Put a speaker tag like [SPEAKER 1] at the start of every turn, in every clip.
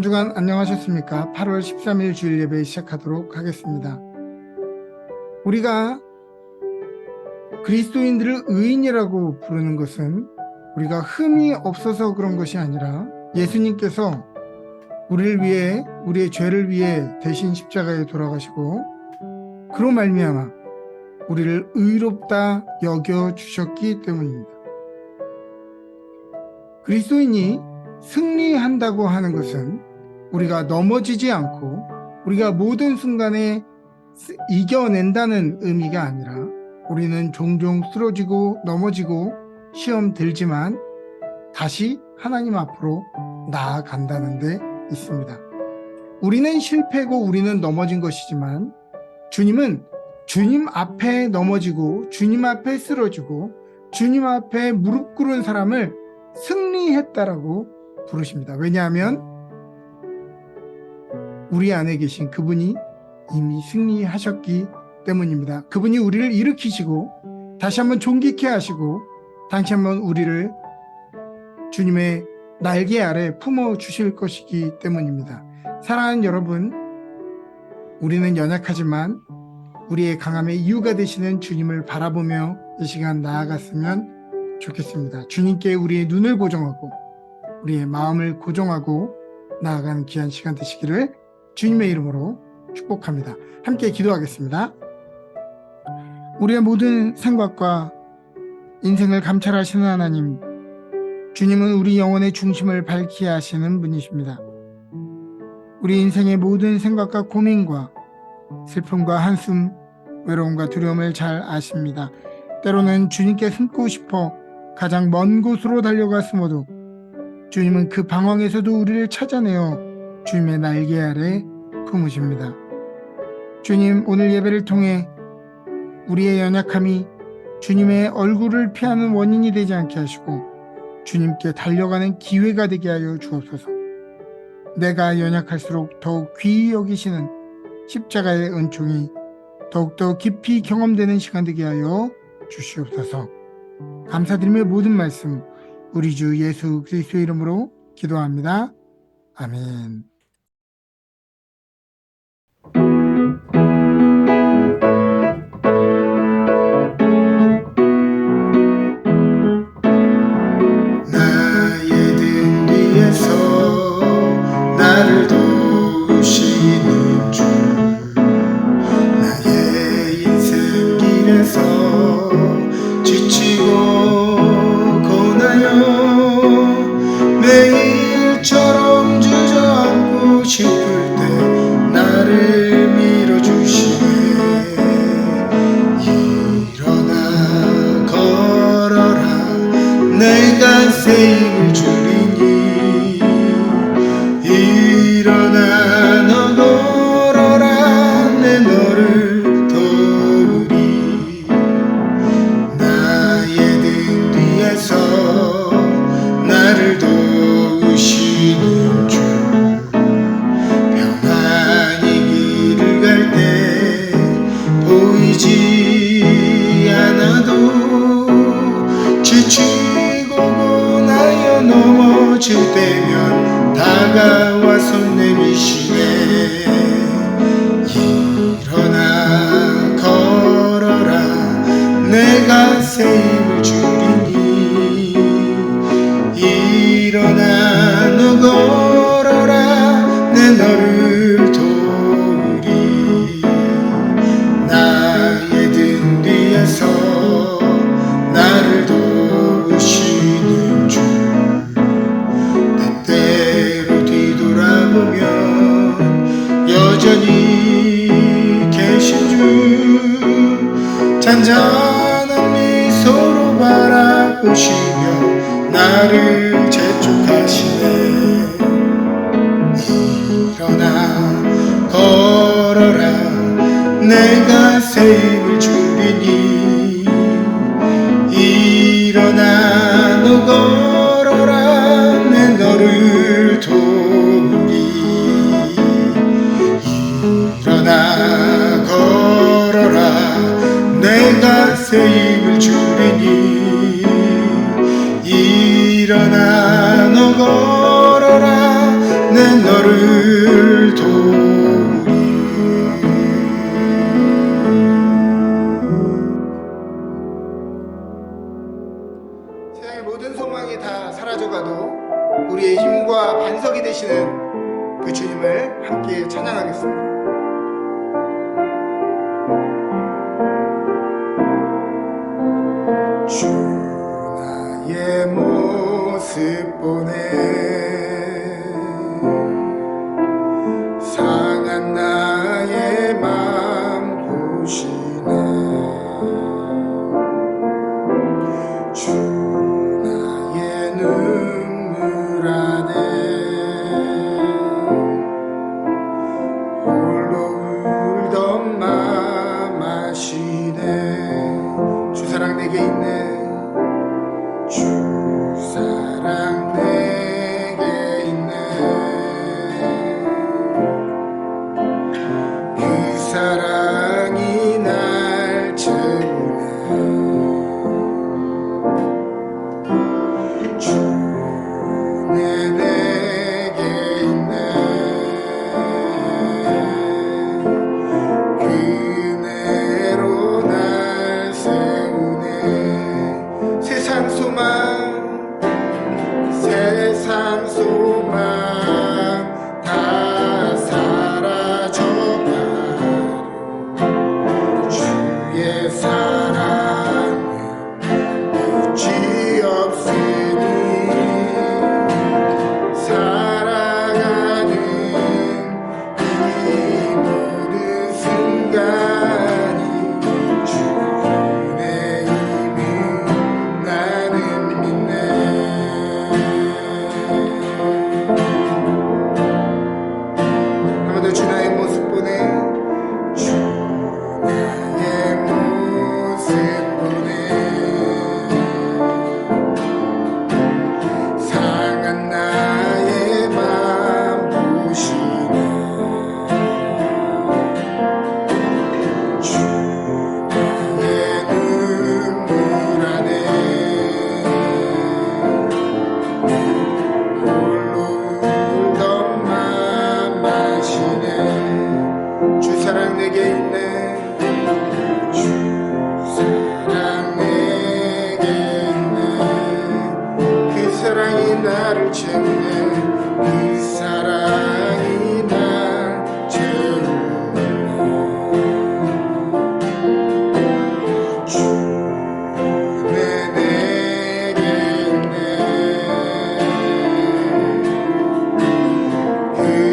[SPEAKER 1] 한 주간 안녕하셨습니까? 8월 13일 주일 예배 시작하도록 하겠습니다. 우리가 그리스도인들을 의인이라고 부르는 것은 우리가 흠이 없어서 그런 것이 아니라 예수님께서 우리를 위해, 우리의 죄를 위해 대신 십자가에 돌아가시고 그로 말미암아 우리를 의롭다 여겨주셨기 때문입니다. 그리스도인이 승리한다고 하는 것은 우리가 넘어지지 않고 우리가 모든 순간에 이겨낸다는 의미가 아니라 우리는 종종 쓰러지고 넘어지고 시험 들지만 다시 하나님 앞으로 나아간다는 데 있습니다. 우리는 실패고 우리는 넘어진 것이지만 주님은 주님 앞에 넘어지고 주님 앞에 쓰러지고 주님 앞에 무릎 꿇은 사람을 승리했다라고 부르십니다. 왜냐하면 우리 안에 계신 그분이 이미 승리하셨기 때문입니다. 그분이 우리를 일으키시고 다시 한번 존귀케 하시고 다시 한번 우리를 주님의 날개 아래 품어 주실 것이기 때문입니다. 사랑하는 여러분, 우리는 연약하지만 우리의 강함의 이유가 되시는 주님을 바라보며 이 시간 나아갔으면 좋겠습니다. 주님께 우리의 눈을 고정하고 우리의 마음을 고정하고 나아가는 귀한 시간 되시기를 주님의 이름으로 축복합니다. 함께 기도하겠습니다. 우리의 모든 생각과 인생을 감찰하시는 하나님, 주님은 우리 영혼의 중심을 밝히게 하시는 분이십니다. 우리 인생의 모든 생각과 고민과 슬픔과 한숨, 외로움과 두려움을 잘 아십니다. 때로는 주님께 숨고 싶어 가장 먼 곳으로 달려가 숨어도 주님은 그 방황에서도 우리를 찾아내어 주님의 날개 아래 품으십니다. 주님, 오늘 예배를 통해 우리의 연약함이 주님의 얼굴을 피하는 원인이 되지 않게 하시고 주님께 달려가는 기회가 되게 하여 주옵소서. 내가 연약할수록 더욱 귀히 여기시는 십자가의 은총이 더욱더 깊이 경험되는 시간 되게 하여 주시옵소서. 감사드리며 모든 말씀 우리 주 예수 그리스도의 이름으로 기도합니다. 아멘.
[SPEAKER 2] 나의 등 뒤에서 나를 도우시는 주, 나의 인생 길에서 지치고 고나요 매일처럼 주저앉고 싶을 때 나를 밀어주시네. 일어나 걸어라, 내가 새 힘을 주리니. 일어나 너 걸어라, 내 너를 도우리. 나의 등 뒤에서 나를 도우시는 주, 평안히 길을 갈 때 보이지 않아도 지치고 고나여 넘어질 때면 다가와서 내미시네. 일어나 걸어라, 내가 새 힘을 주리니. 일어나 너 걸어라, 내 너를 도우리. 나의 등 뒤에서 나를 도우시는 주, 때때로 뒤돌아보면 여전히 계신 주, 잔잔한 미소로 바라보시며 나를 재촉하시네. 일어나 걸어라, 내가 새 힘을 주리니. 일어나 너 걸어라, 내 너를 도우리. 일어나 걸어라, 내가 새 힘을 주리니. 일어나 너 걸어라, 내 너를
[SPEAKER 1] 주님을 함께 찬양하겠습니다. 주 나의 모습 보네 상한 나의 맘 보시네 주 나의 눈물 안에 홀로 울던 맘 아시네 주 사랑 내게 있네 주 사랑 내게 있네 그 사랑이 날 채우네 주 내게 있네 그네로 날 세우네 세상 소망 다 사라져가 주의 사랑은 끝이 없으니 살아가는 이 모든 순간이 주의 은혜임을 나는 믿네 주 나의 모습 보네 주 나의 모습 보네 상한 나의 맘 보시네 주 나의 눈물 안에 홀로 울던 맘 아시네 주 사랑 내게 있네 주 사랑 내게 있네 그 사랑이 나를 채우네 그 사랑이 날 채우네 주 내게 있네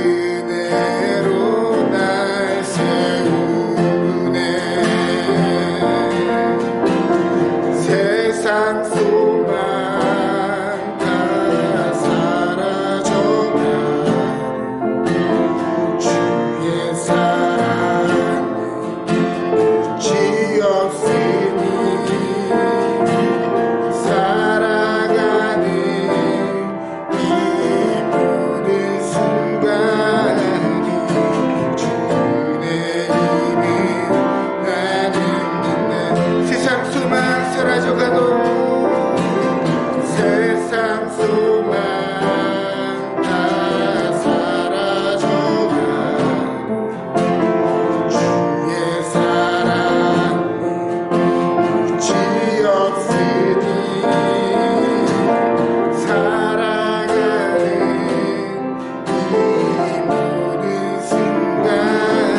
[SPEAKER 1] 그대로 날 세우네 세상 소망 다 사라져가 주의 사랑은 끝이 없으니 살아가는 이 모든 순간이 주의 힘을 나는 믿네 세상 소망 사라져가도 세상 소망 다 사라져가 주의 사랑 끝이 없으니 살아가는 이 모든 순간이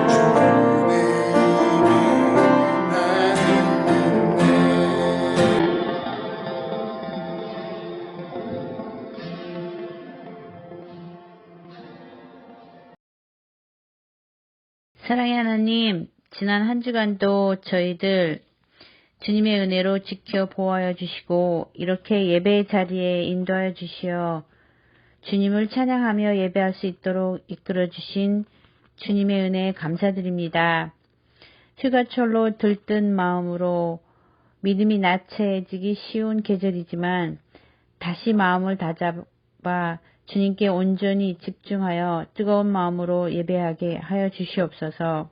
[SPEAKER 1] 주의 힘을 나는 믿네
[SPEAKER 3] 사랑의 하나님, 지난 한 주간도 저희들 주님의 은혜로 지켜 보호하여 주시고 이렇게 예배의 자리에 인도하여 주시어 주님을 찬양하며 예배할 수 있도록 이끌어 주신 주님의 은혜에 감사드립니다. 휴가철로 들뜬 마음으로 믿음이 나체해지기 쉬운 계절이지만 다시 마음을 다잡아 주님께 온전히 집중하여 뜨거운 마음으로 예배하게 하여 주시옵소서.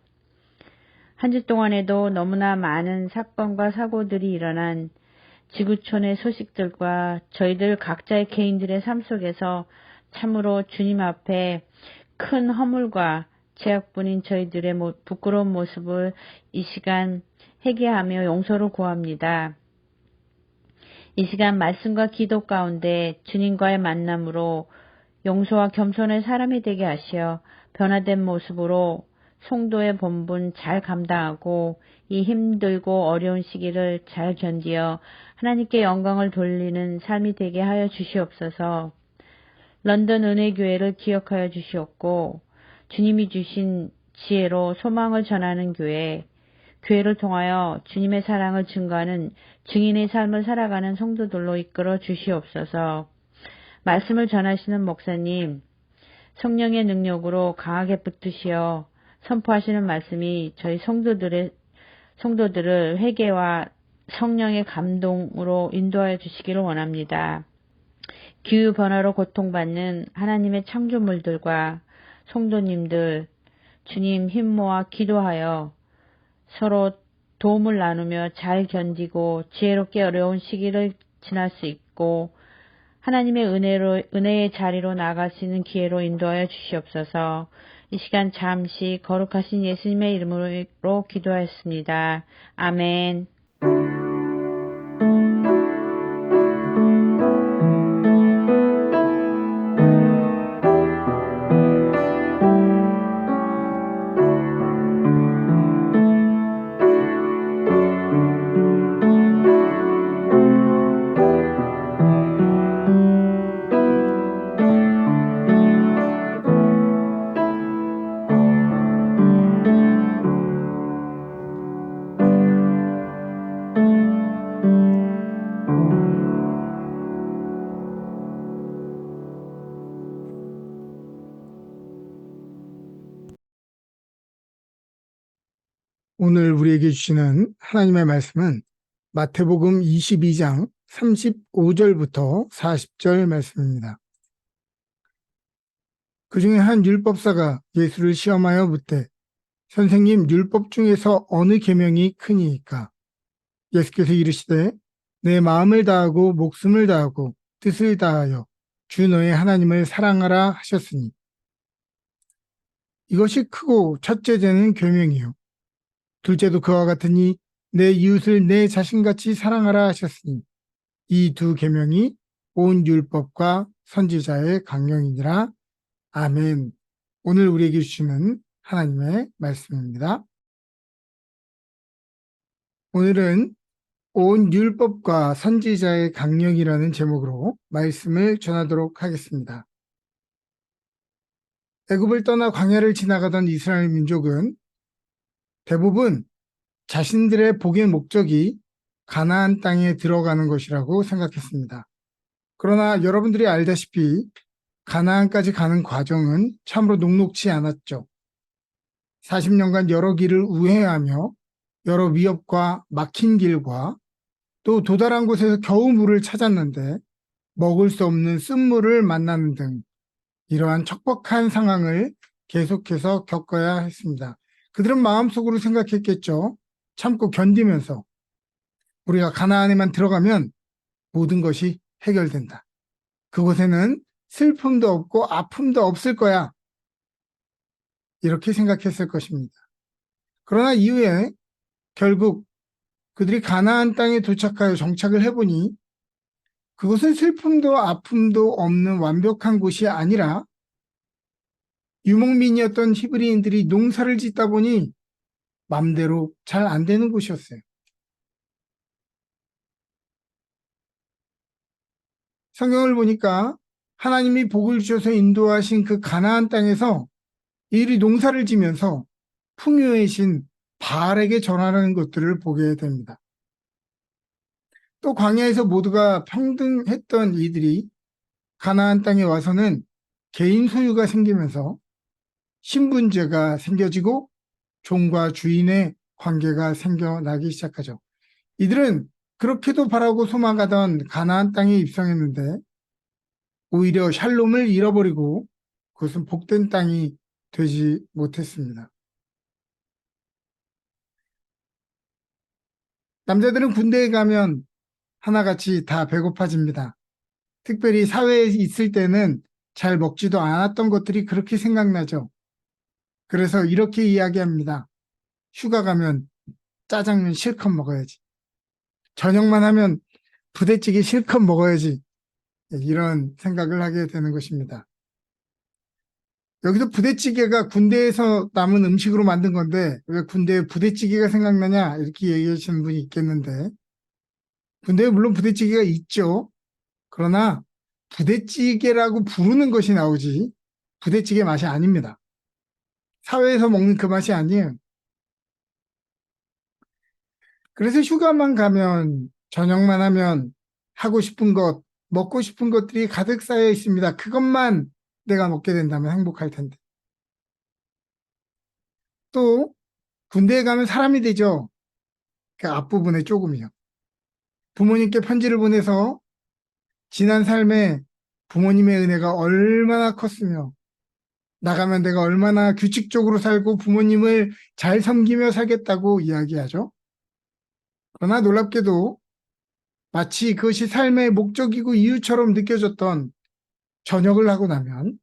[SPEAKER 3] 한 주 동안에도 너무나 많은 사건과 사고들이 일어난 지구촌의 소식들과 저희들 각자의 개인들의 삶 속에서 참으로 주님 앞에 큰 허물과 죄악뿐인 저희들의 부끄러운 모습을 이 시간 회개하며 용서를 구합니다. 이 시간 말씀과 기도 가운데 주님과의 만남으로 용서와 겸손의 사람이 되게 하시어 변화된 모습으로 성도의 본분 잘 감당하고 이 힘들고 어려운 시기를 잘 견디어 하나님께 영광을 돌리는 삶이 되게 하여 주시옵소서. 런던 은혜교회를 기억하여 주시옵고 주님이 주신 지혜로 소망을 전하는 교회를 통하여 주님의 사랑을 증거하는 증인의 삶을 살아가는 성도들로 이끌어 주시옵소서. 말씀을 전하시는 목사님, 성령의 능력으로 강하게 붙드시어 선포하시는 말씀이 저희 성도들을 회개와 성령의 감동으로 인도하여 주시기를 원합니다. 기후 변화로 고통받는 하나님의 창조물들과 성도님들, 주님 힘 모아 기도하여 서로 도움을 나누며 잘 견디고 지혜롭게 어려운 시기를 지날 수 있고 하나님의 은혜의 자리로 나아갈 수 있는 기회로 인도하여 주시옵소서. 이 시간 잠시 거룩하신 예수님의 이름으로 기도하였습니다. 아멘.
[SPEAKER 1] 오늘 우리에게 주시는 하나님의 말씀은 마태복음 22장 35절부터 40절 말씀입니다. 그 중에 한 율법사가 예수를 시험하여 묻되 선생님, 율법 중에서 어느 계명이 크니이까? 예수께서 이르시되 내 마음을 다하고 목숨을 다하고 뜻을 다하여 주 너의 하나님을 사랑하라 하셨으니 이것이 크고 첫째 되는 계명이요 둘째도 그와 같으니 내 이웃을 내 자신같이 사랑하라 하셨으니 이 두 계명이 온 율법과 선지자의 강령이니라. 아멘. 오늘 우리에게 주시는 하나님의 말씀입니다. 오늘은 온 율법과 선지자의 강령이라는 제목으로 말씀을 전하도록 하겠습니다. 애굽을 떠나 광야를 지나가던 이스라엘 민족은 대부분 자신들의 복의 목적이 가나안 땅에 들어가는 것이라고 생각했습니다. 그러나 여러분들이 알다시피 가나안까지 가는 과정은 참으로 녹록지 않았죠. 40년간 여러 길을 우회하며 여러 위협과 막힌 길과 또 도달한 곳에서 겨우 물을 찾았는데 먹을 수 없는 쓴물을 만나는 등 이러한 척박한 상황을 계속해서 겪어야 했습니다. 그들은 마음속으로 생각했겠죠. 참고 견디면서 우리가 가나안에만 들어가면 모든 것이 해결된다. 그곳에는 슬픔도 없고 아픔도 없을 거야. 이렇게 생각했을 것입니다. 그러나 이후에 결국 그들이 가나안 땅에 도착하여 정착을 해보니 그곳은 슬픔도 아픔도 없는 완벽한 곳이 아니라 유목민이었던 히브리인들이 농사를 짓다 보니 맘대로 잘 안 되는 곳이었어요. 성경을 보니까 하나님이 복을 주셔서 인도하신 그 가나안 땅에서 이들이 농사를 지면서 풍요의 신 바알에게 전하는 것들을 보게 됩니다. 또 광야에서 모두가 평등했던 이들이 가나안 땅에 와서는 개인 소유가 생기면서 신분제가 생겨지고 종과 주인의 관계가 생겨나기 시작하죠. 이들은 그렇게도 바라고 소망하던 가나안 땅에 입성했는데 오히려 샬롬을 잃어버리고 그것은 복된 땅이 되지 못했습니다. 남자들은 군대에 가면 하나같이 다 배고파집니다. 특별히 사회에 있을 때는 잘 먹지도 않았던 것들이 그렇게 생각나죠. 그래서 이렇게 이야기합니다. 휴가 가면 짜장면 실컷 먹어야지. 저녁만 하면 부대찌개 실컷 먹어야지. 이런 생각을 하게 되는 것입니다. 여기서 부대찌개가 군대에서 남은 음식으로 만든 건데 왜 군대에 부대찌개가 생각나냐 이렇게 얘기하시는 분이 있겠는데 군대에 물론 부대찌개가 있죠. 그러나 부대찌개라고 부르는 것이 나오지 부대찌개 맛이 아닙니다. 사회에서 먹는 그 맛이 아니에요. 그래서 휴가만 가면 저녁만 하면 하고 싶은 것, 먹고 싶은 것들이 가득 쌓여 있습니다. 그것만 내가 먹게 된다면 행복할 텐데. 또 군대에 가면 사람이 되죠. 그 앞부분에 조금이요. 부모님께 편지를 보내서 지난 삶에 부모님의 은혜가 얼마나 컸으며 나가면 내가 얼마나 규칙적으로 살고 부모님을 잘 섬기며 살겠다고 이야기하죠. 그러나 놀랍게도 마치 그것이 삶의 목적이고 이유처럼 느껴졌던 전역을 하고 나면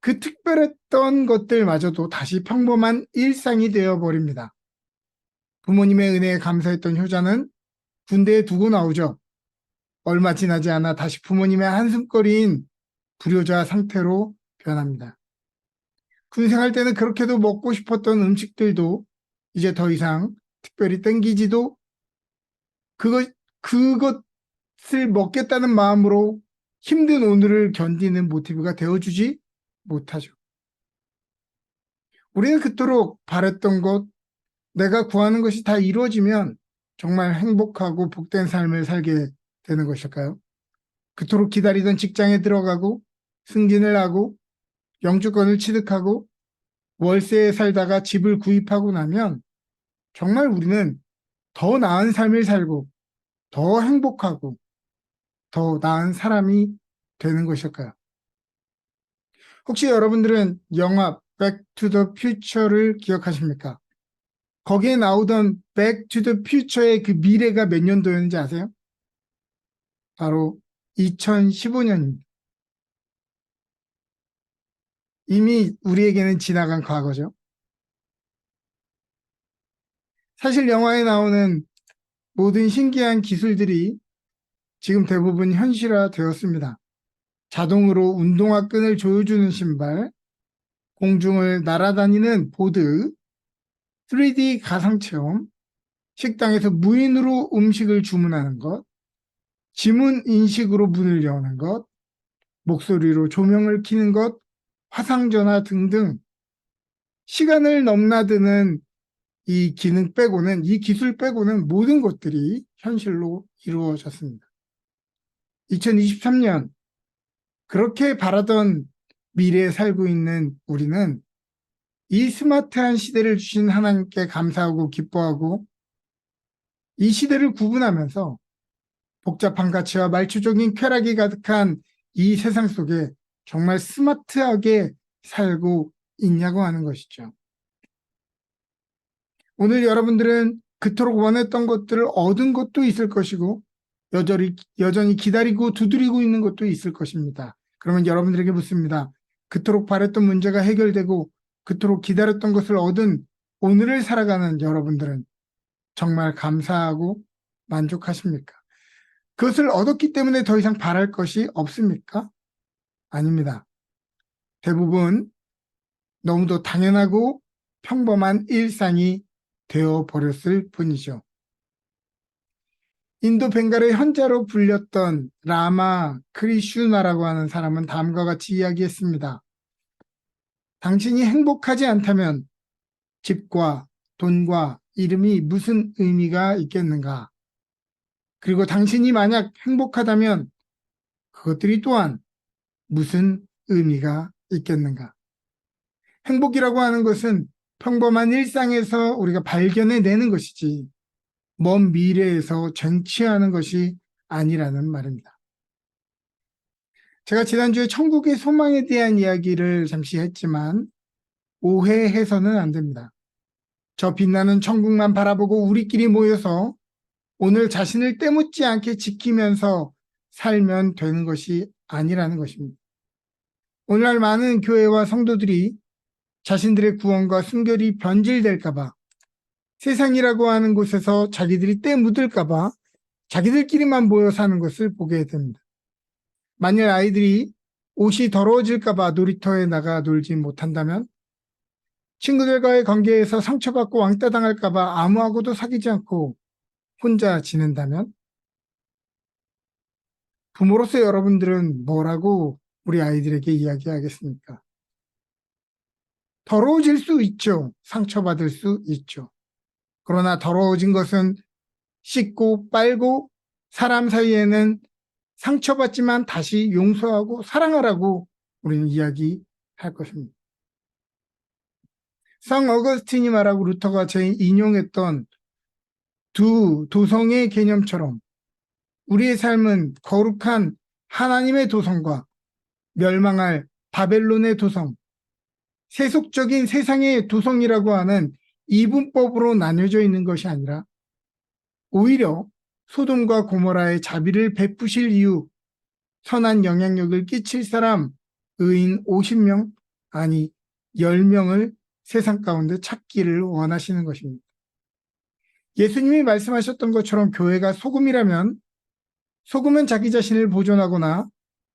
[SPEAKER 1] 그 특별했던 것들마저도 다시 평범한 일상이 되어버립니다. 부모님의 은혜에 감사했던 효자는 군대에 두고 나오죠. 얼마 지나지 않아 다시 부모님의 한숨거리인 불효자 상태로 변합니다. 군 생활 때는 그렇게도 먹고 싶었던 음식들도 이제 더 이상 특별히 땡기지도 그것을 먹겠다는 마음으로 힘든 오늘을 견디는 모티브가 되어주지 못하죠. 우리는 그토록 바랬던 것, 내가 구하는 것이 다 이루어지면 정말 행복하고 복된 삶을 살게 되는 것일까요? 그토록 기다리던 직장에 들어가고 승진을 하고 영주권을 취득하고 월세에 살다가 집을 구입하고 나면 정말 우리는 더 나은 삶을 살고 더 행복하고 더 나은 사람이 되는 것일까요? 혹시 여러분들은 영화 Back to the Future를 기억하십니까? 거기에 나오던 Back to the Future의 그 미래가 몇 년도였는지 아세요? 바로 2015년입니다. 이미 우리에게는 지나간 과거죠. 사실 영화에 나오는 모든 신기한 기술들이 지금 대부분 현실화 되었습니다. 자동으로 운동화 끈을 조여주는 신발, 공중을 날아다니는 보드, 3D 가상체험, 식당에서 무인으로 음식을 주문하는 것, 지문 인식으로 문을 여는 것, 목소리로 조명을 켜는 것, 화상전화 등등 시간을 넘나드는 이 기능 빼고는, 이 기술 빼고는 모든 것들이 현실로 이루어졌습니다. 2023년 그렇게 바라던 미래에 살고 있는 우리는 이 스마트한 시대를 주신 하나님께 감사하고 기뻐하고 이 시대를 구분하면서 복잡한 가치와 말초적인 쾌락이 가득한 이 세상 속에 정말 스마트하게 살고 있냐고 하는 것이죠. 오늘 여러분들은 그토록 원했던 것들을 얻은 것도 있을 것이고 여전히 기다리고 두드리고 있는 것도 있을 것입니다. 그러면 여러분들에게 묻습니다. 그토록 바랬던 문제가 해결되고 그토록 기다렸던 것을 얻은 오늘을 살아가는 여러분들은 정말 감사하고 만족하십니까? 그것을 얻었기 때문에 더 이상 바랄 것이 없습니까? 아닙니다. 대부분 너무도 당연하고 평범한 일상이 되어버렸을 뿐이죠. 인도 벵갈의 현자로 불렸던 라마 크리슈나라고 하는 사람은 다음과 같이 이야기했습니다. 당신이 행복하지 않다면 집과 돈과 이름이 무슨 의미가 있겠는가? 그리고 당신이 만약 행복하다면 그것들이 또한 무슨 의미가 있겠는가? 행복이라고 하는 것은 평범한 일상에서 우리가 발견해내는 것이지 먼 미래에서 쟁취하는 것이 아니라는 말입니다. 제가 지난주에 천국의 소망에 대한 이야기를 잠시 했지만 오해해서는 안 됩니다. 저 빛나는 천국만 바라보고 우리끼리 모여서 오늘 자신을 때묻지 않게 지키면서 살면 되는 것이 아니라는 것입니다. 오늘날 많은 교회와 성도들이 자신들의 구원과 순결이 변질될까봐 세상이라고 하는 곳에서 자기들이 때 묻을까봐 자기들끼리만 모여 사는 것을 보게 됩니다. 만일 아이들이 옷이 더러워질까봐 놀이터에 나가 놀지 못한다면, 친구들과의 관계에서 상처받고 왕따 당할까봐 아무하고도 사귀지 않고 혼자 지낸다면, 부모로서 여러분들은 뭐라고 우리 아이들에게 이야기하겠습니까? 더러워질 수 있죠. 상처받을 수 있죠. 그러나 더러워진 것은 씻고 빨고 사람 사이에는 상처받지만 다시 용서하고 사랑하라고 우리는 이야기할 것입니다. 상 어거스틴이 말하고 루터가 인용했던 두 도성의 개념처럼 우리의 삶은 거룩한 하나님의 도성과 멸망할 바벨론의 도성, 세속적인 세상의 도성이라고 하는 이분법으로 나뉘어져 있는 것이 아니라 오히려 소돔과 고모라의 자비를 베푸실 이유, 선한 영향력을 끼칠 사람, 의인 50명, 아니 10명을 세상 가운데 찾기를 원하시는 것입니다. 예수님이 말씀하셨던 것처럼 교회가 소금이라면 소금은 자기 자신을 보존하거나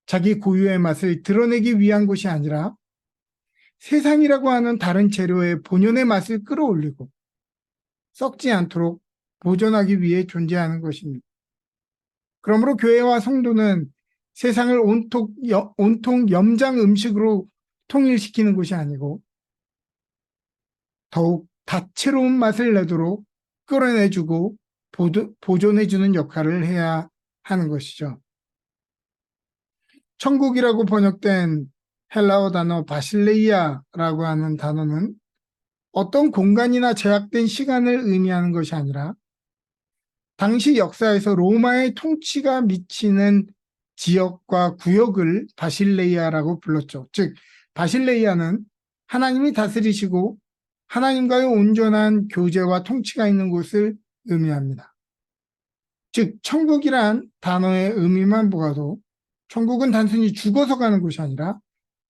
[SPEAKER 1] 자기 고유의 맛을 드러내기 위한 것이 아니라 세상이라고 하는 다른 재료의 본연의 맛을 끌어올리고 썩지 않도록 보존하기 위해 존재하는 것입니다. 그러므로 교회와 성도는 세상을 온통 염장 음식으로 통일시키는 것이 아니고 더욱 다채로운 맛을 내도록 끌어내주고 보존해주는 역할을 해야 하는 것이죠. 천국이라고 번역된 헬라어 단어 바실레이아라고 하는 단어는 어떤 공간이나 제약된 시간을 의미하는 것이 아니라 당시 역사에서 로마의 통치가 미치는 지역과 구역을 바실레이아라고 불렀죠. 즉 바실레이아는 하나님이 다스리시고 하나님과의 온전한 교제와 통치가 있는 곳을 의미합니다. 즉 천국이란 단어의 의미만 보아도 천국은 단순히 죽어서 가는 곳이 아니라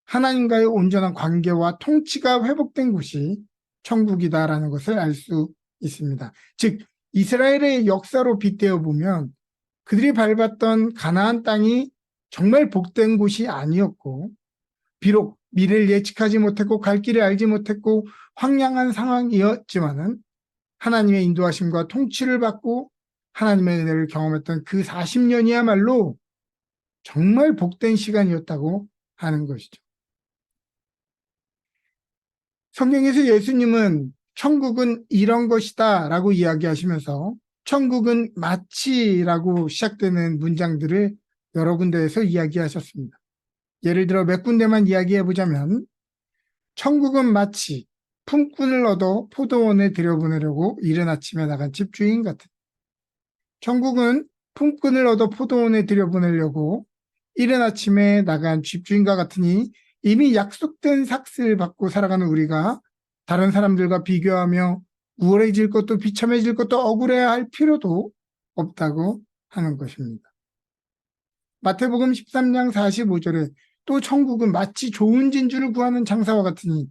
[SPEAKER 1] 하나님과의 온전한 관계와 통치가 회복된 곳이 천국이다라는 것을 알 수 있습니다. 즉 이스라엘의 역사로 빗대어 보면 그들이 밟았던 가나안 땅이 정말 복된 곳이 아니었고, 비록 미래를 예측하지 못했고 갈 길을 알지 못했고 황량한 상황이었지만은 하나님의 인도하심과 통치를 받고 하나님의 은혜를 경험했던 그 40년이야말로 정말 복된 시간이었다고 하는 것이죠. 성경에서 예수님은 천국은 이런 것이다 라고 이야기하시면서 천국은 마치라고 시작되는 문장들을 여러 군데에서 이야기하셨습니다. 예를 들어 몇 군데만 이야기해 보자면 천국은 마치 품꾼을 얻어 포도원에 들여보내려고 이른 아침에 나간 집주인 같은, 천국은 품꾼을 얻어 포도원에 들여보내려고 이른 아침에 나간 집주인과 같으니 이미 약속된 삭스를 받고 살아가는 우리가 다른 사람들과 비교하며 우월해질 것도 비참해질 것도 억울해야 할 필요도 없다고 하는 것입니다. 마태복음 13장 45절에 또 천국은 마치 좋은 진주를 구하는 장사와 같으니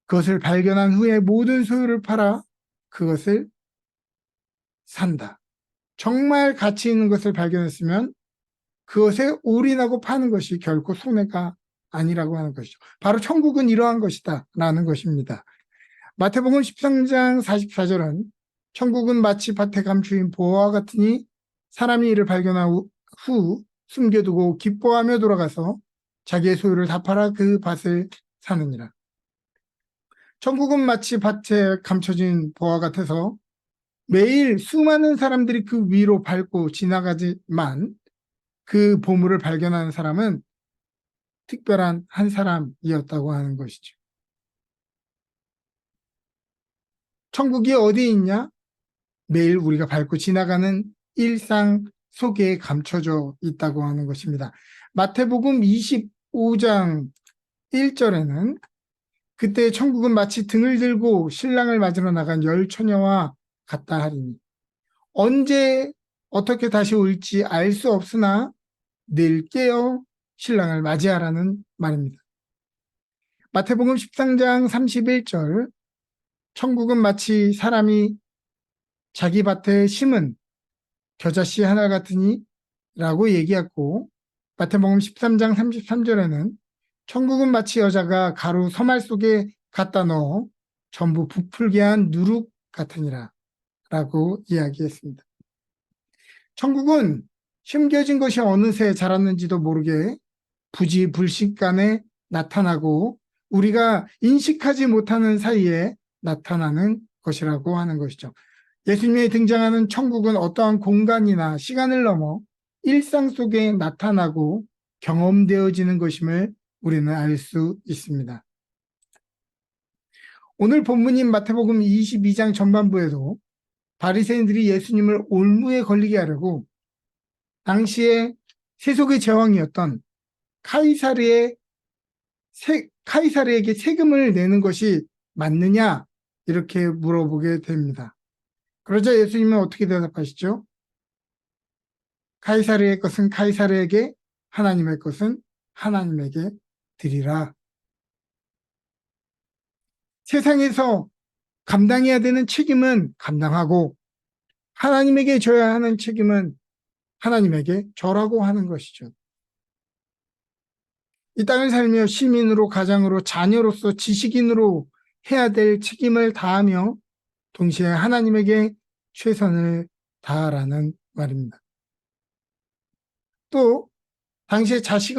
[SPEAKER 1] 그것을 발견한 후에 모든 소유를 팔아 그것을 산다. 정말 가치 있는 것을 발견했으면 그것에 올인하고 파는 것이 결코 손해가 아니라고 하는 것이죠. 바로 천국은 이러한 것이다 라는 것입니다. 마태복음 13장 44절은 천국은 마치 밭에 감추인 보화와 같으니 사람이 이를 발견한 후 숨겨두고 기뻐하며 돌아가서 자기의 소유를 다 팔아 그 밭을 사느니라. 천국은 마치 밭에 감춰진 보화 같아서 매일 수많은 사람들이 그 위로 밟고 지나가지만 그 보물을 발견하는 사람은 특별한 한 사람이었다고 하는 것이죠. 천국이 어디에 있냐? 매일 우리가 밟고 지나가는 일상 속에 감춰져 있다고 하는 것입니다. 마태복음 25장 1절에는 그때 천국은 마치 등을 들고 신랑을 맞으러 나간 열 처녀와 같다 하리니 언제 어떻게 다시 올지 알 수 없으나 늘 깨어 신랑을 맞이하라는 말입니다. 마태복음 13장 31절 천국은 마치 사람이 자기 밭에 심은 겨자씨 하나 같으니 라고 얘기했고, 마태복음 13장 33절에는 천국은 마치 여자가 가루 서말 속에 갖다 넣어 전부 부풀게 한 누룩 같으니라 라고 이야기했습니다. 천국은 심겨진 것이 어느새 자랐는지도 모르게 부지불식간에 나타나고 우리가 인식하지 못하는 사이에 나타나는 것이라고 하는 것이죠. 예수님이 등장하는 천국은 어떠한 공간이나 시간을 넘어 일상 속에 나타나고 경험되어지는 것임을 우리는 알 수 있습니다. 오늘 본문인 마태복음 22장 전반부에도 바리새인들이 예수님을 올무에 걸리게 하려고 당시에 세속의 제왕이었던 카이사르에게 세금을 내는 것이 맞느냐 이렇게 물어보게 됩니다. 그러자 예수님은 어떻게 대답하시죠? 카이사르의 것은 카이사르에게, 하나님의 것은 하나님에게 드리라. 세상에서 감당해야 되는 책임은 감당하고 하나님에게 져야 하는 책임은 하나님에게 절하고 하는 것이죠. 이 땅을 살며 시민으로, 가장으로, 자녀로서, 지식인으로 해야 될 책임을 다하며 동시에 하나님에게 최선을 다하라는 말입니다. 또 당시에 자식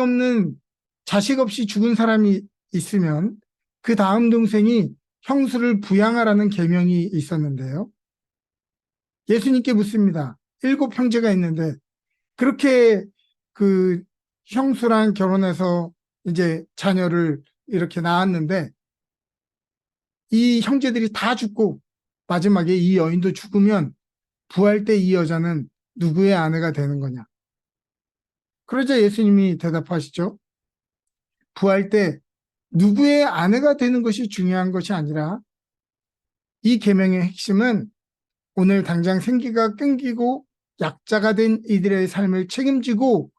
[SPEAKER 1] 없이 죽은 사람이 있으면 그 다음 동생이 형수를 부양하라는 계명이 있었는데요. 예수님께 묻습니다. 7 형제가 있는데 그렇게 그 형수랑 결혼해서 이제 자녀를 이렇게 낳았는데 이 형제들이 다 죽고 마지막에 이 여인도 죽으면 부활 때 이 여자는 누구의 아내가 되는 거냐? 그러자 예수님이 대답하시죠. 부활 때 누구의 아내가 되는 것이 중요한 것이 아니라 이 계명의 핵심은 오늘 당장 생기가 끊기고 약자가 된 이들의 삶을 책임지고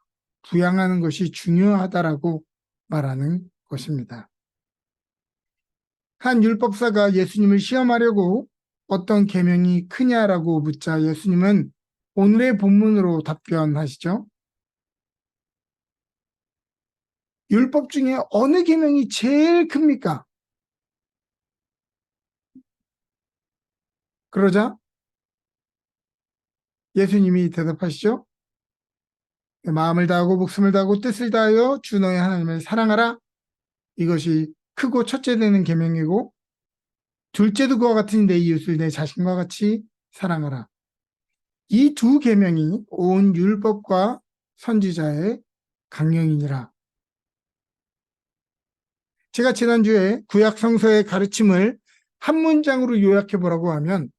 [SPEAKER 1] 부양하는 것이 중요하다라고 말하는 것입니다. 한 율법사가 예수님을 시험하려고 어떤 계명이 크냐라고 묻자 예수님은 오늘의 본문으로 답변하시죠. 율법 중에 어느 계명이 제일 큽니까? 그러자 예수님이 대답하시죠. 마음을 다하고 목숨을 다하고 뜻을 다하여 주 너의 하나님을 사랑하라. 이것이 크고 첫째 되는 계명이고 둘째도 그와 같으니 내 이웃을 내 자신과 같이 사랑하라. 이 두 계명이 온 율법과 선지자의 강령이니라. 제가 지난주에 구약 성서의 가르침을 한 문장으로 요약해 보라고 하면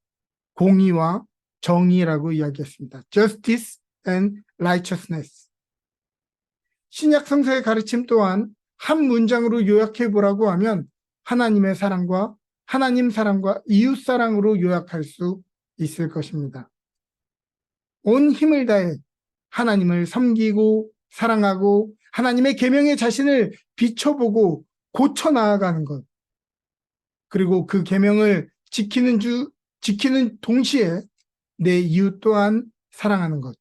[SPEAKER 1] 공의와 정의라고 이야기했습니다. Justice and righteousness. 신약 성서의 가르침 또한 한 문장으로 요약해 보라고 하면 하나님의 사랑과 하나님 사랑과 이웃 사랑으로 요약할 수 있을 것입니다. 온 힘을 다해 하나님을 섬기고 사랑하고 하나님의 계명에 자신을 비춰보고 고쳐 나아가는 것. 그리고 그 계명을 지키는 동시에 내 이웃 또한 사랑하는 것.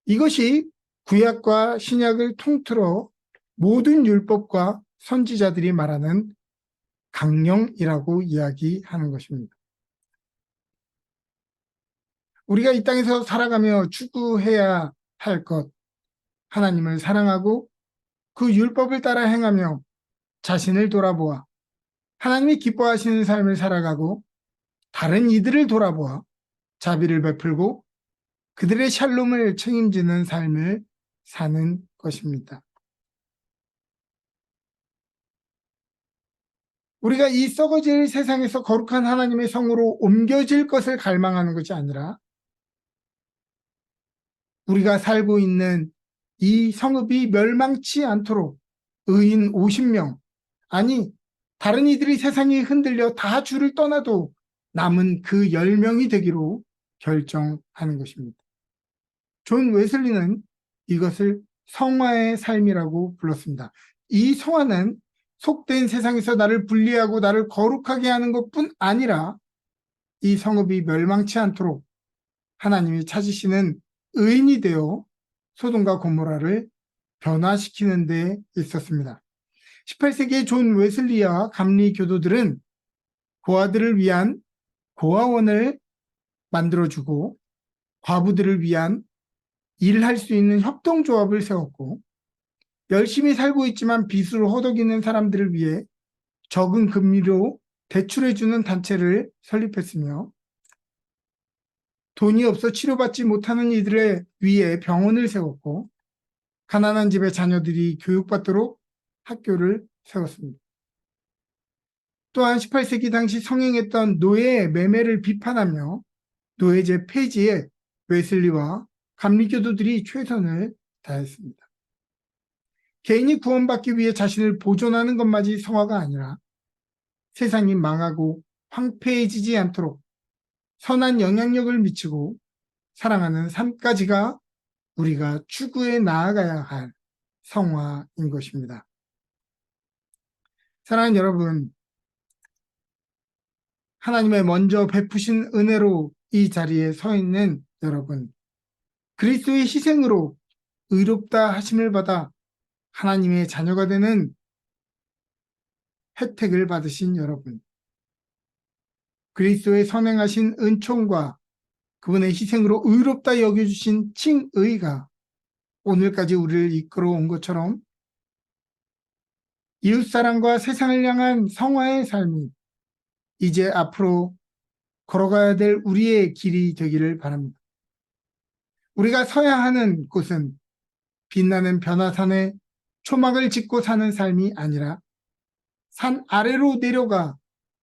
[SPEAKER 1] 이것이 구약과 신약을 통틀어 모든 율법과 선지자들이 말하는 강령이라고 이야기하는 것입니다. 우리가 이 땅에서 살아가며 추구해야 할 것, 하나님을 사랑하고 그 율법을 따라 행하며 자신을 돌아보아 하나님이 기뻐하시는 삶을 살아가고 다른 이들을 돌아보아 자비를 베풀고 그들의 샬롬을 책임지는 삶을 사는 것입니다. 우리가 이 썩어질 세상에서 거룩한 하나님의 성으로 옮겨질 것을 갈망하는 것이 아니라 우리가 살고 있는 이 성읍이 멸망치 않도록 의인 50명, 아니 다른 이들이 세상에 흔들려 다 주를 떠나도 남은 그 10명이 되기로 결정하는 것입니다. 존 웨슬리는 이것을 성화의 삶이라고 불렀습니다. 이 성화는 속된 세상에서 나를 분리하고 나를 거룩하게 하는 것뿐 아니라 이 성읍이 멸망치 않도록 하나님이 찾으시는 의인이 되어 소돔과 고모라를 변화시키는 데 있었습니다. 18세기의 존 웨슬리와 감리 교도들은 고아들을 위한 고아원을 만들어주고 과부들을 위한 일할 수 있는 협동조합을 세웠고, 열심히 살고 있지만 빚을 허덕이는 사람들을 위해 적은 금리로 대출해주는 단체를 설립했으며, 돈이 없어 치료받지 못하는 이들을 위해 병원을 세웠고, 가난한 집의 자녀들이 교육받도록 학교를 세웠습니다. 또한 18세기 당시 성행했던 노예의 매매를 비판하며 노예제 폐지에 웨슬리와 감리교도들이 최선을 다했습니다. 개인이 구원받기 위해 자신을 보존하는 것만이 성화가 아니라 세상이 망하고 황폐해지지 않도록 선한 영향력을 미치고 사랑하는 삶까지가 우리가 추구해 나아가야 할 성화인 것입니다. 사랑하는 여러분, 하나님의 먼저 베푸신 은혜로 이 자리에 서 있는 여러분, 그리스도의 희생으로 의롭다 하심을 받아 하나님의 자녀가 되는 혜택을 받으신 여러분, 그리스도의 선행하신 은총과 그분의 희생으로 의롭다 여겨주신 칭의가 오늘까지 우리를 이끌어 온 것처럼 이웃사랑과 세상을 향한 성화의 삶이 이제 앞으로 걸어가야 될 우리의 길이 되기를 바랍니다. 우리가 서야 하는 곳은 빛나는 변화산에 초막을 짓고 사는 삶이 아니라 산 아래로 내려가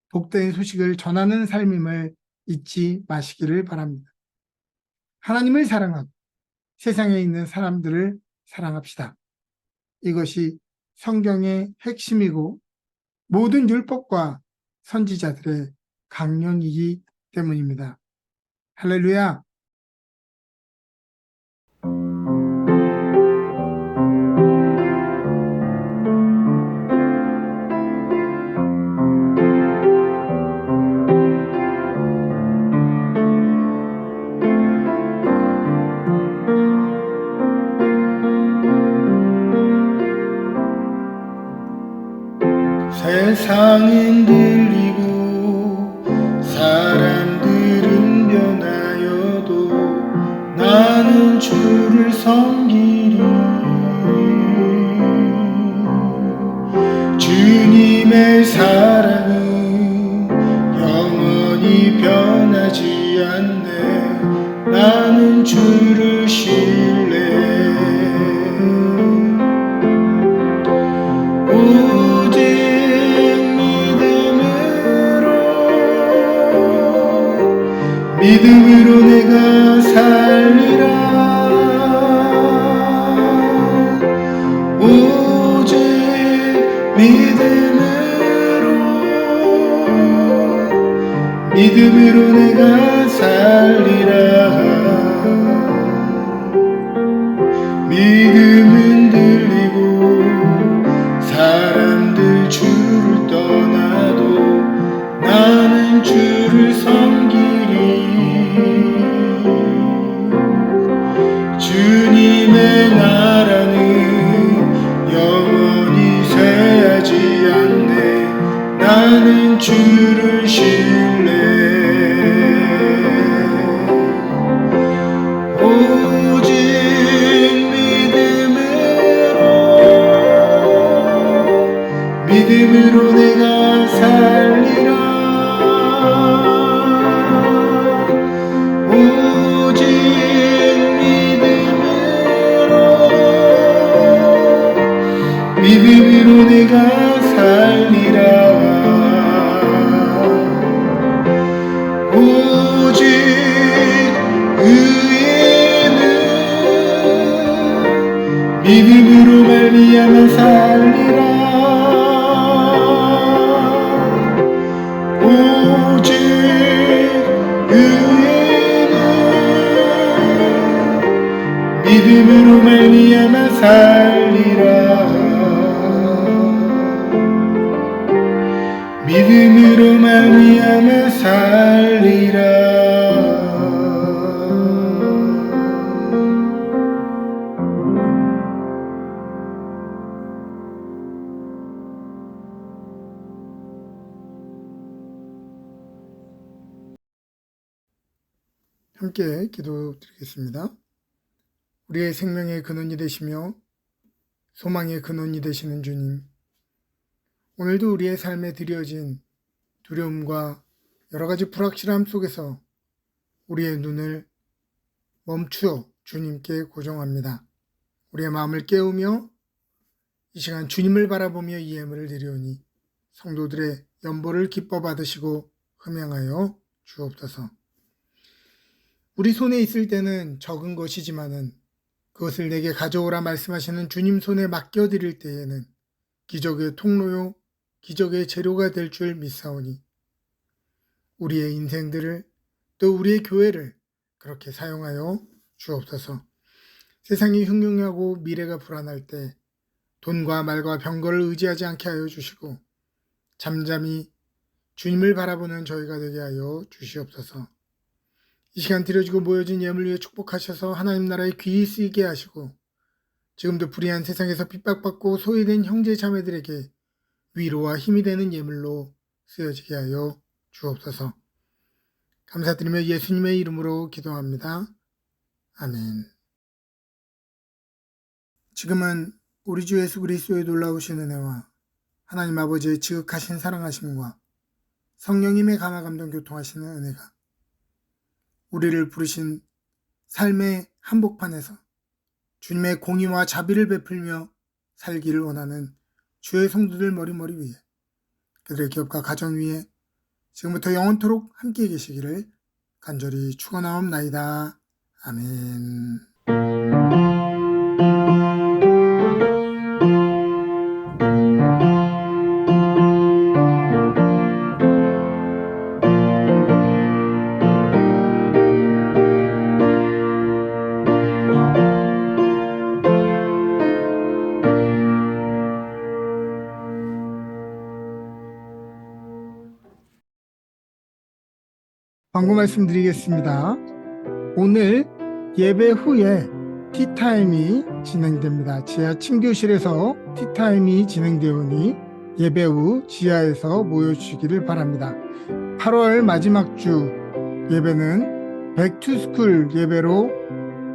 [SPEAKER 1] 복된 소식을 전하는 삶임을 잊지 마시기를 바랍니다. 하나님을 사랑하고 세상에 있는 사람들을 사랑합시다. 이것이 성경의 핵심이고 모든 율법과 선지자들의 강령이기 때문입니다. 할렐루야!
[SPEAKER 2] 세상은 들리고 사람들은 변하여도 나는 주를 섬기리. 주님의 사랑은 영원히 변하지 않네. 나는 주를 신뢰. 믿음으로 내가 살리라. 오직 믿음으로 내가 살리라. 믿음은 들리고 사람들 주를 떠나도 나는 주를 섬기리. 주님의 나라는 영원히 쇠하지 않네. 나는 주를 신뢰. 오직 믿음으로 내가 살리라. 오직 믿음으로 내가 살리라. 오직 의인은 믿음으로 말미암아 살리라. 오직 의인은 믿음으로 말미암아 살리라. 믿음으로 말미암아 살리라.
[SPEAKER 1] 함께 기도드리겠습니다. 우리의 생명의 근원이 되시며 소망의 근원이 되시는 주님, 오늘도 우리의 삶에 드려진 두려움과 여러 가지 불확실함 속에서 우리의 눈을 멈추어 주님께 고정합니다. 우리의 마음을 깨우며 이 시간 주님을 바라보며 이 예물을 드리오니 성도들의 연보를 기뻐 받으시고 흠양하여 주옵소서. 우리 손에 있을 때는 적은 것이지만은 그것을 내게 가져오라 말씀하시는 주님 손에 맡겨드릴 때에는 기적의 통로요, 기적의 재료가 될 줄 믿사오니 우리의 인생들을 또 우리의 교회를 그렇게 사용하여 주옵소서. 세상이 흉흉하고 미래가 불안할 때 돈과 말과 병거를 의지하지 않게 하여 주시고 잠잠히 주님을 바라보는 저희가 되게 하여 주시옵소서. 이 시간 드려지고 모여진 예물 위에 축복하셔서 하나님 나라에 귀히 쓰이게 하시고 지금도 불의한 세상에서 핍박받고 소외된 형제 자매들에게 위로와 힘이 되는 예물로 쓰여지게 하여 주옵소서. 감사드리며 예수님의 이름으로 기도합니다. 아멘. 지금은 우리 주 예수 그리스도의 놀라우신 은혜와 하나님 아버지의 지극하신 사랑하심과 성령님의 감화 감동 교통하시는 은혜가 우리를 부르신 삶의 한복판에서 주님의 공의와 자비를 베풀며 살기를 원하는 주의 성도들 머리머리 위에 그들의 기업과 가정 위에 지금부터 영원토록 함께 계시기를 간절히 축원하옵나이다. 아멘. 광고 말씀드리겠습니다. 오늘 예배 후에 티타임이 진행됩니다. 지하 침교실에서 티타임이 진행되오니 예배 후 지하에서 모여주시기를 바랍니다. 8월 마지막 주 예배는 백투스쿨 예배로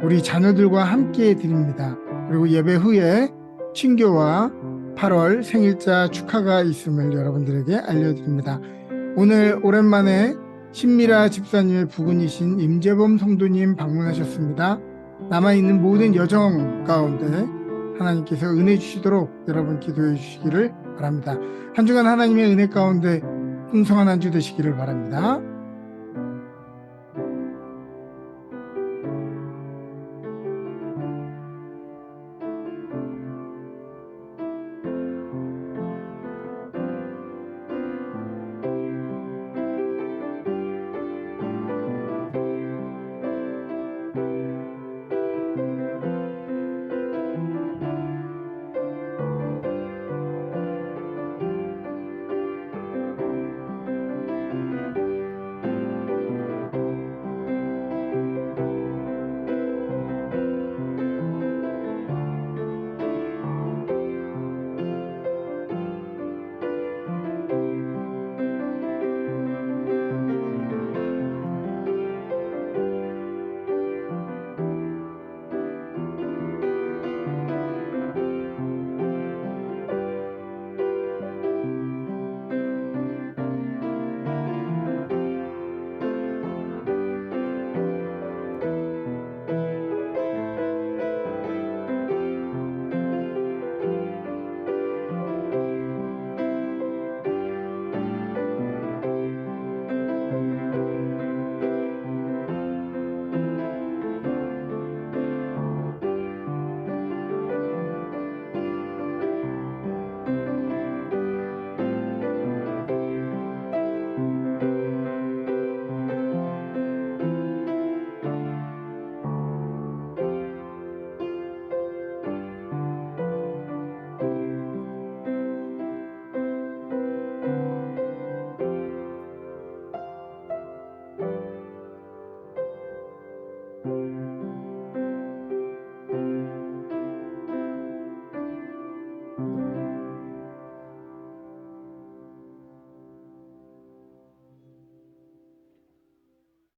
[SPEAKER 1] 우리 자녀들과 함께 드립니다. 그리고 예배 후에 친교와 8월 생일자 축하가 있음을 여러분들에게 알려드립니다. 오늘 오랜만에 신미라 집사님의 부군이신 임재범 성도님 방문하셨습니다. 남아있는 모든 여정 가운데 하나님께서 은혜 주시도록 여러분 기도해 주시기를 바랍니다. 한 주간 하나님의 은혜 가운데 풍성한 한 주 되시기를 바랍니다.